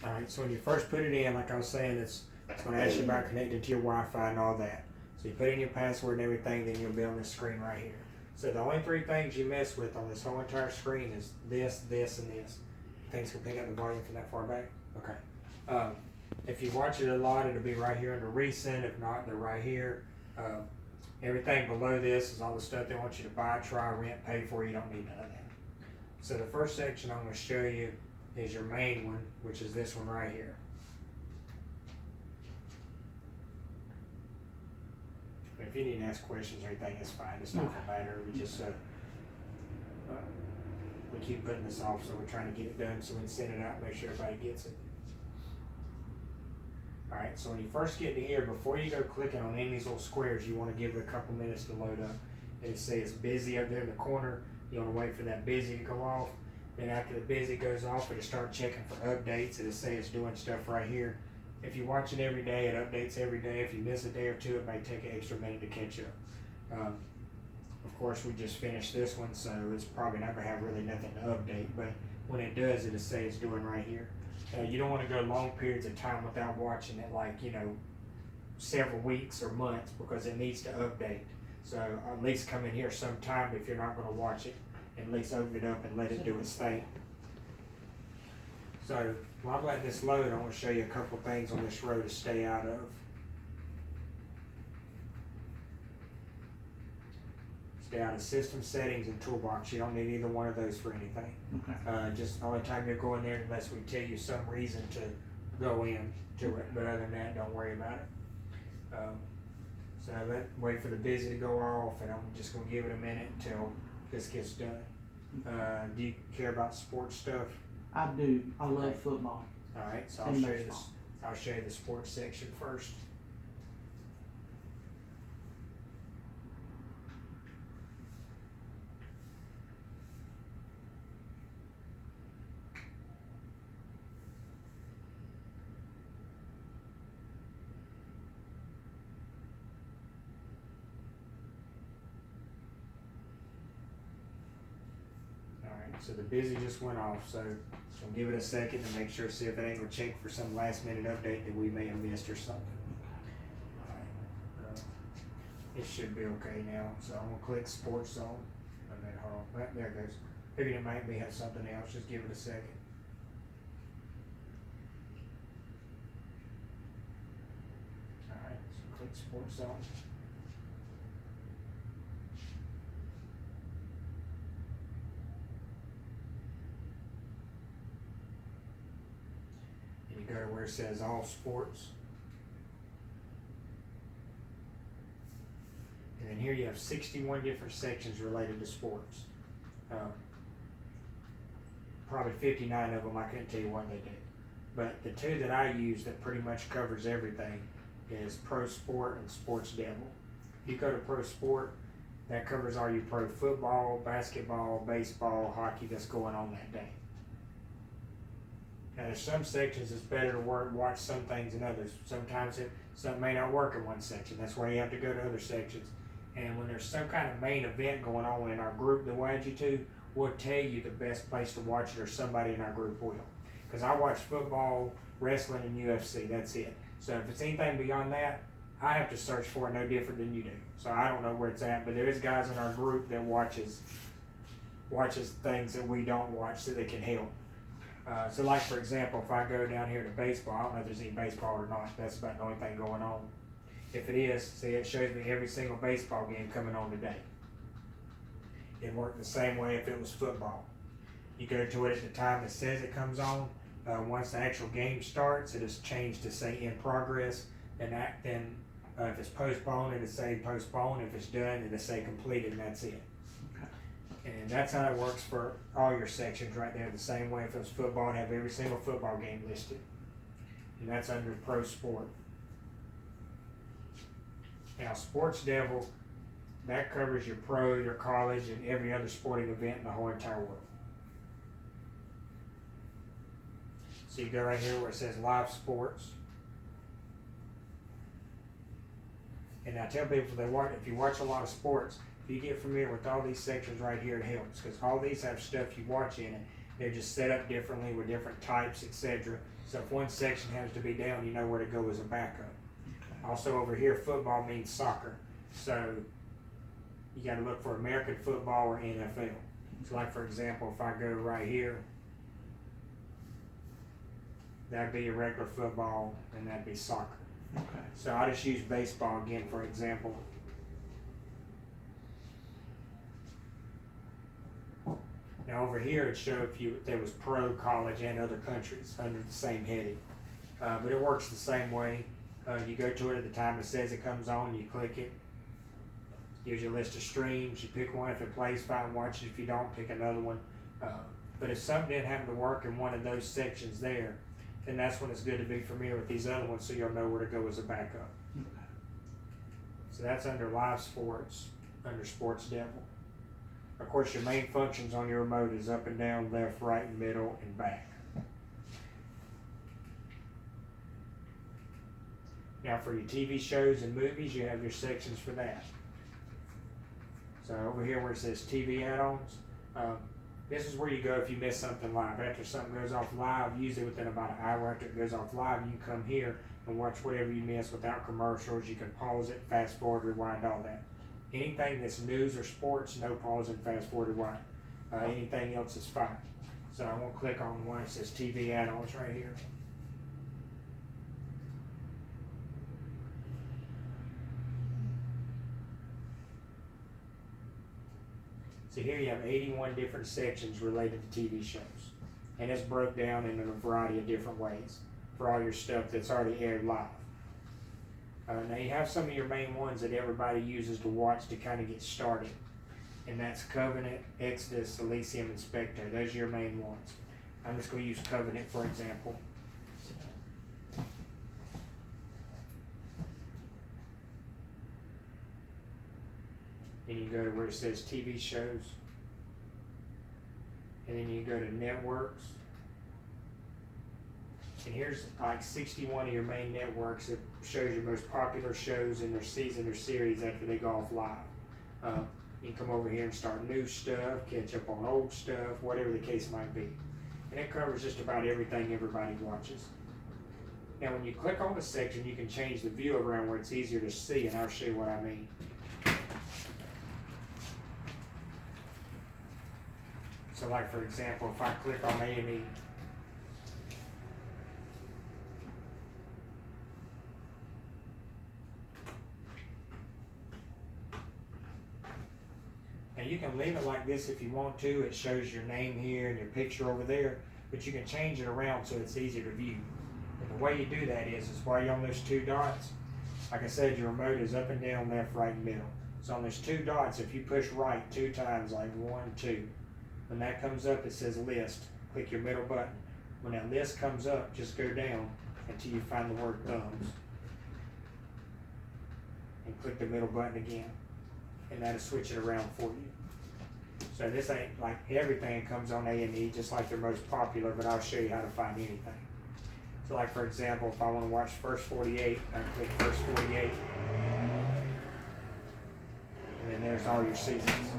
Alright, so when you first put it in, like I was saying, it's going to ask you about connecting to your Wi-Fi and all that. So you put in your password and everything, then you'll be on this screen right here. So the only three things you mess with on this whole entire screen is this, this, and this. Things can pick up the volume from that far back? Okay. If you watch it a lot, it'll be right here under recent. If not, they're right here. Everything below this is all the stuff they want you to buy, try, rent, pay for. You don't need none of that. So the first section I'm going to show you is your main one, which is this one right here. If you need to ask questions or anything, it's fine. It's not gonna matter. We just we keep putting this off, so we're trying to get it done so we can send it out and make sure everybody gets it. Alright, so when you first get to here, before you go clicking on any of these little squares, you want to give it a couple minutes to load up. And it says busy up there in the corner. You want to wait for that busy to go off. Then after the busy goes off, it'll start checking for updates. It'll say it's doing stuff right here. If you watch it every day, it updates every day. If you miss a day or two, it may take an extra minute to catch up. Of course, we just finished this one, so it's probably not going to have really nothing to update. But when it does, it'll say it's doing right here. You don't want to go long periods of time without watching it, like, several weeks or months, because it needs to update. So at least come in here sometime if you're not going to watch it. At least open it up and let it do its thing. So while I'm letting this load, I want to show you a couple things on this row to stay out of. Stay out of system settings and toolbox. You don't need either one of those for anything. Okay. Just the only time you're going there unless we tell you some reason to go in to it. But other than that, don't worry about it. So wait for the busy to go off, and I'm just going to give it a minute until this gets done. Do you care about sports stuff? I do. I love football. All right, so And I'll show you baseball. this. I'll show you the sports section first. So the busy just went off, so we'll give it a second to make sure, see if it ain't gonna check for some last minute update that we may have missed or something. Alright, it should be okay now, so I'm gonna click sports zone, and then hold on, there it goes. Maybe it might be have something else, just give it a second. Alright, so click sports zone. You go to where it says all sports. And then here you have 61 different sections related to sports. Probably 59 of them, I couldn't tell you what they do. But the two that I use that pretty much covers everything is Pro Sport and Sports Devil. If you go to Pro Sport, that covers all your pro football, basketball, baseball, hockey that's going on that day. Now there's some sections it's better to watch some things than others. Sometimes something may not work in one section. That's why you have to go to other sections. And when there's some kind of main event going on in our group that we add you to, we'll tell you the best place to watch it, or somebody in our group will. Because I watch football, wrestling, and UFC. That's it. So if it's anything beyond that, I have to search for it no different than you do. So I don't know where it's at, but there is guys in our group that watches things that we don't watch so they can help. So like, for example, if I go down here to baseball, I don't know if there's any baseball or not. That's about the only thing going on. If it is, see, it shows me every single baseball game coming on today. It worked the same way if it was football. You go to it at the time it says it comes on. Once the actual game starts, it is changed to say in progress. And then if it's postponed, it'll say postponed. If it's done, it'll say completed, and that's it. And that's how it works for all your sections right there. The same way if it was football, it'd have every single football game listed. And that's under Pro Sport. Now, Sports Devil, that covers your pro, your college, and every other sporting event in the whole entire world. So you go right here where it says live sports. And I tell people if you watch a lot of sports, if you get familiar with all these sections right here, it helps, because all these have stuff you watch in it. They're just set up differently with different types, etc. So if one section has to be down, you know where to go as a backup. Also over here, football means soccer. So you got to look for American football or NFL. So like for example, if I go right here, that'd be a regular football and that'd be soccer. Okay. So I just use baseball again for example. Now over here it showed if there was pro, college, and other countries under the same heading. But it works the same way. You go to it at the time it says it comes on, you click it. Gives you a list of streams, you pick one, if it plays fine, watch it, if you don't, pick another one. But if something didn't happen to work in one of those sections there, then that's when it's good to be familiar with these other ones so you'll know where to go as a backup. Okay. So that's under live sports, under Sports Devil. Of course, your main functions on your remote is up and down, left, right, middle, and back. Now for your TV shows and movies, you have your sections for that. So over here where it says TV add-ons, this is where you go if you miss something live. After something goes off live, usually within about an hour after it goes off live, you can come here and watch whatever you miss without commercials. You can pause it, fast forward, rewind, all that. Anything that's news or sports, no pause and fast forward, rewind. Anything else is fine. So I'm going to click on one that says TV add-ons right here. So here you have 81 different sections related to TV shows. And it's broke down in a variety of different ways for all your stuff that's already aired live. Now you have some of your main ones that everybody uses to watch to kind of get started. And that's Covenant, Exodus, Elysium, and Spectre. Those are your main ones. I'm just going to use Covenant for example. And you go to where it says TV shows. And then you go to networks. And here's like 61 of your main networks. It shows your most popular shows in their season or series after they go off live. You can come over here and start new stuff, catch up on old stuff, whatever the case might be. And it covers just about everything everybody watches. Now when you click on the section, you can change the view around where it's easier to see, and I'll show you what I mean. So like for example, if I click on A&E, now you can leave it like this if you want to. It shows your name here and your picture over there, but you can change it around so it's easier to view. And the way you do that is while you're on those two dots, like I said, your remote is up and down, left, right, and middle. So on those two dots, if you push right 2 times, like 1, 2, when that comes up, it says list. Click your middle button. When that list comes up, just go down until you find the word thumbs. And click the middle button again. And that'll switch it around for you. So this ain't like everything comes on A&E, just like they're most popular, but I'll show you how to find anything. So like for example, if I want to watch First 48, I click First 48. And then there's all your seasons.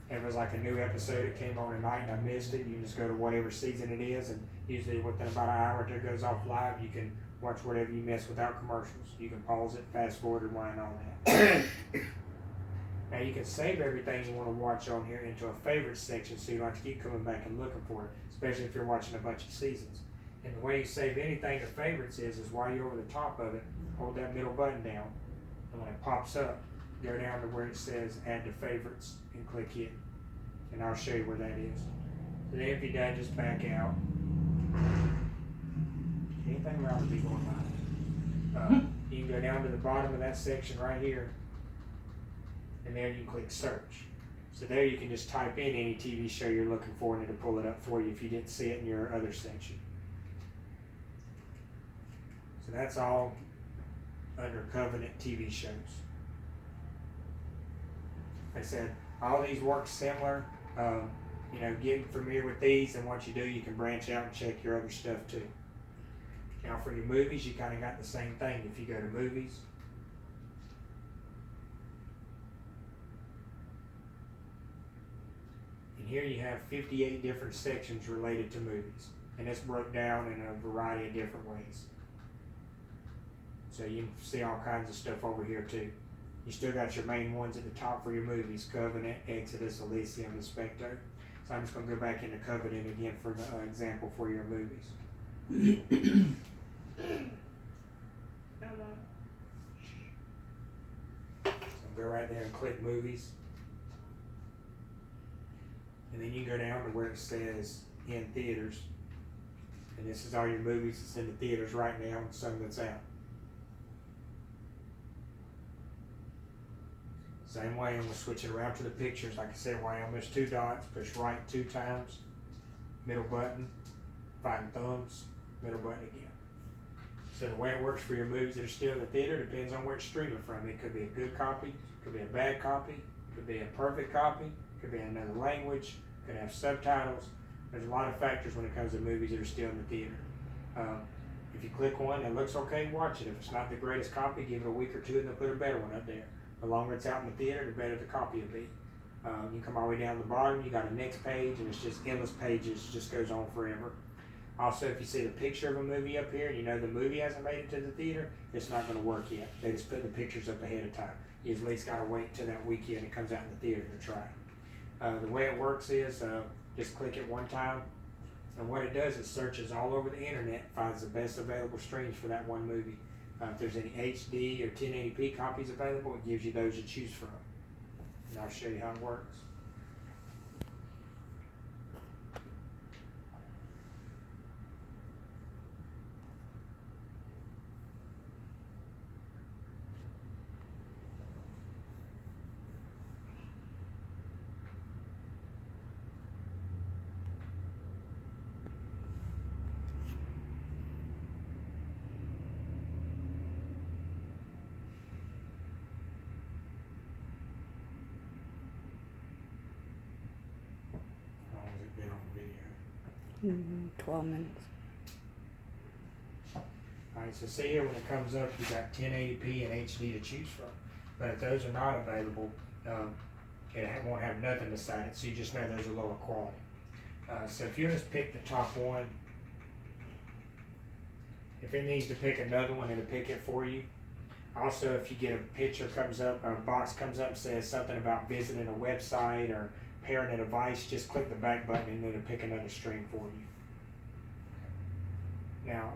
If it was like a new episode that came on tonight and I missed it, you can just go to whatever season it is, and usually within about an hour after it goes off live, you can watch whatever you miss without commercials. You can pause it, fast forward, rewind, all that. Now you can save everything you want to watch on here into a favorite section so you don't have to keep coming back and looking for it, especially if you're watching a bunch of seasons. And the way you save anything to favorites is while you're over the top of it, hold that middle button down, and when it pops up, go down to where it says add to favorites and click it, and I'll show you where that is. So then if you're done, just back out. Anything around would be going by. You can go down to the bottom of that section right here, and there you can click search. So there you can just type in any TV show you're looking for and it'll pull it up for you if you didn't see it in your other section. So that's all under Covenant TV shows. Like I said, all these work similar. You know, getting familiar with these, and once you do, you can branch out and check your other stuff too. Now for your movies, you kind of got the same thing. If you go to movies, And here you have 58 different sections related to movies. And it's broke down in a variety of different ways. So you can see all kinds of stuff over here too. You still got your main ones at the top for your movies: Covenant, Exodus, Elysium, and Spectre. So I'm just going to go back into Covenant again for the example for your movies. So go right there and click movies. And then you go down to where it says in theaters. And this is all your movies that's in the theaters right now and some that's out. Same way, I'm going to switch it around to the pictures. Like I said, Wyoming, there's 2 dots, push right 2 times, middle button, find thumbs, middle button again. So the way it works for your movies that are still in the theater depends on where it's streaming from. It could be a good copy, could be a bad copy, could be a perfect copy, could be in another language, could have subtitles. There's a lot of factors when it comes to movies that are still in the theater. If you click one that looks okay, watch it. If it's not the greatest copy, give it a week or 2 and they'll put a better one up there. The longer it's out in the theater, the better the copy will be. You come all the way down to the bottom, you got a next page, and it's just endless pages, it just goes on forever. Also, if you see the picture of a movie up here, and you know the movie hasn't made it to the theater, it's not going to work yet. They just put the pictures up ahead of time. You at least got to wait till that weekend it comes out in the theater to try. The way it works is just click it one time, and what it does is searches all over the internet, finds the best available streams for that one movie. If there's any HD or 1080p copies available, it gives you those to choose from. And I'll show you how it works. How long has it been on video? 12 minutes. Alright, so see here when it comes up, you got 1080p and HD to choose from. But if those are not available, it won't have nothing beside it, so you just know those are lower quality. So if you just pick the top one, if it needs to pick another one, it'll pick it for you. Also, if you get a picture comes up, or a box comes up and says something about visiting a website or pairing a device, just click the back button and it'll pick another stream for you. Now,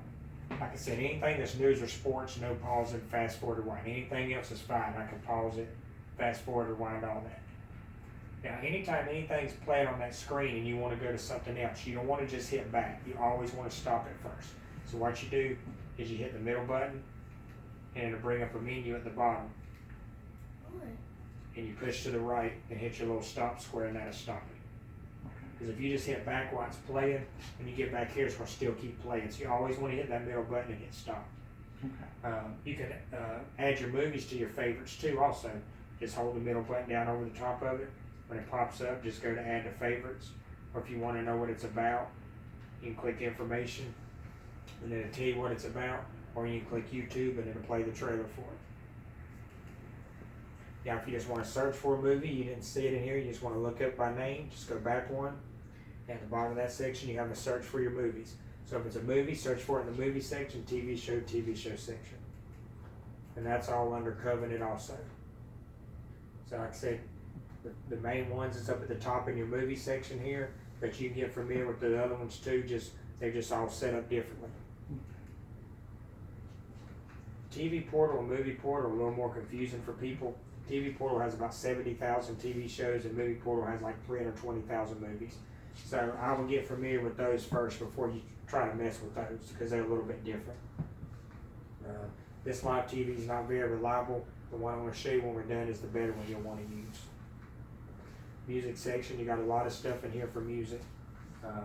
like I said, anything that's news or sports, no pause and fast forward or rewind. Anything else is fine. I can pause it, fast forward, rewind, all that. Now, anytime anything's playing on that screen and you want to go to something else, you don't want to just hit back. You always want to stop it first. So what you do is you hit the middle button and it'll bring up a menu at the bottom. And you push to the right and hit your little stop square and that'll stop it. Because if you just hit back while it's playing, when you get back here, it's going to still keep playing. So you always want to hit that middle button and hit stop. Okay. You can add your movies to your favorites too also. Just hold the middle button down over the top of it. When it pops up, just go to add to favorites. Or if you want to know what it's about, you can click information and then it'll tell you what it's about. Or you can click YouTube and it'll play the trailer for it. Now, if you just want to search for a movie, you didn't see it in here, you just want to look up by name, just go back one. At the bottom of that section, you have a search for your movies. So if it's a movie, search for it in the movie section, TV show section. And that's all under Covenant also. So like I said, the main ones is up at the top in your movie section here, but you can get familiar with the other ones too, they're just all set up differently. TV portal and movie portal are a little more confusing for people. TV portal has about 70,000 TV shows and movie portal has like 320,000 movies. So I will get familiar with those first before you try to mess with those because they're a little bit different. This live TV is not very reliable. The one I'm going to show you when we're done is the better one you'll want to use. Music section, you got a lot of stuff in here for music.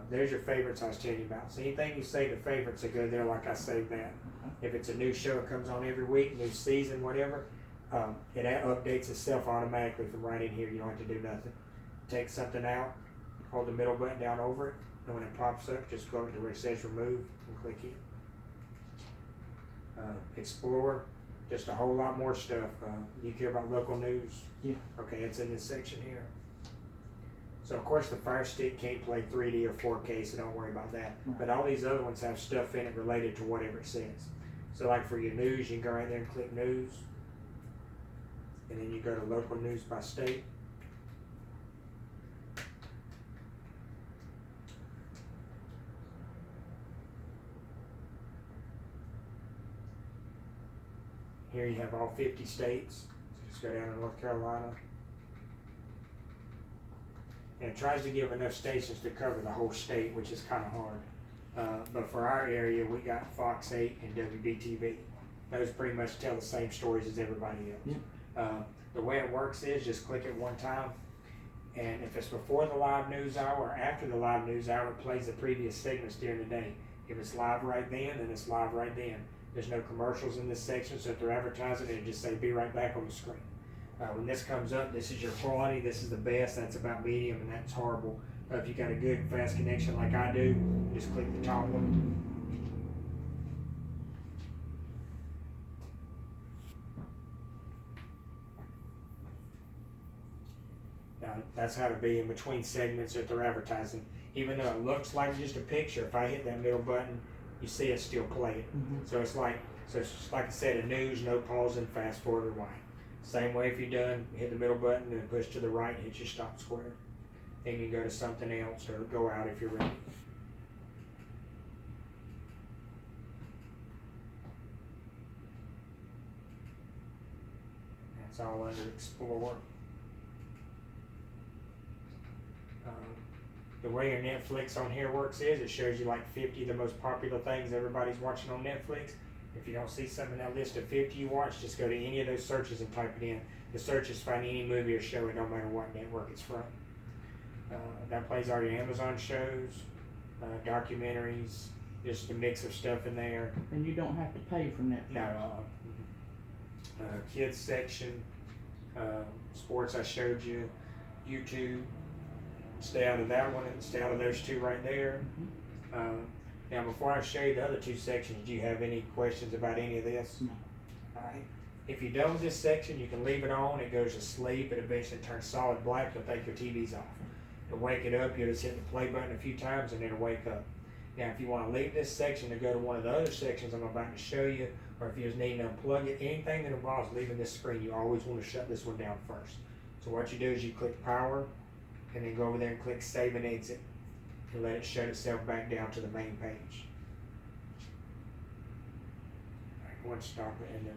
There's your favorites I was telling you about. So anything you save to favorites will go there like I saved that. If it's a new show, it comes on every week, new season, whatever, it updates itself automatically from right in here. You don't have to do nothing. Take something out, hold the middle button down over it, and when it pops up, just go over to where it says remove and click it. Explore, just a whole lot more stuff. You care about local news? Yeah. Okay, it's in this section here. So of course the Fire Stick can't play 3D or 4K, so don't worry about that. Right. But all these other ones have stuff in it related to whatever it says. So like for your news, you can go right there and click news. And then you go to local news by state. Here you have all 50 states. So just go down to North Carolina. And it tries to give enough stations to cover the whole state, which is kind of hard. But for our area, we got Fox 8 and WBTV. Those pretty much tell the same stories as everybody else. Yeah. The way it works is just click it one time, and if it's before the live news hour or after the live news hour, it plays the previous segments during the day. If it's live right then it's live right then. There's no commercials in this section, so if they're advertising, it'll just say be right back on the screen. When this comes up, this is your quality, this is the best, that's about medium, and that's horrible. If you got a good fast connection like I do, just click the top one. Now, that's how to be in between segments that they're advertising. Even though it looks like just a picture, if I hit that middle button, you see it still playing. Mm-hmm. So it's just like I said, a news, no pausing, fast forward, rewind. Same way if you're done, hit the middle button and push to the right, hit your stop square. Then you go to something else or go out if you're ready. That's all under Explore. The way your Netflix on here works is it shows you like 50 of the most popular things everybody's watching on Netflix. If you don't see something in that list of 50 you watch, just go to any of those searches and type it in. The searches find any movie or show, it no matter what network it's from. That plays all your Amazon shows, documentaries, just a mix of stuff in there. And you don't have to pay for Netflix. No, kids section, sports I showed you, YouTube. Stay out of that one and stay out of those two right there. Mm-hmm. Now, before I show you the other two sections, do you have any questions about any of this? No. All right. If you're done with this section, you can leave it on. It goes to sleep. It eventually turns solid black. You'll think your TV's off. To wake it up, you'll just hit the play button a few times and it'll wake up. Now, if you want to leave this section to go to one of the other sections I'm about to show you, or if you just need to unplug it, anything that involves leaving this screen, you always want to shut this one down first. So what you do is you click power, and then go over there and click save and exit, and let it shut itself back down to the main page. All right, go and stop it, and then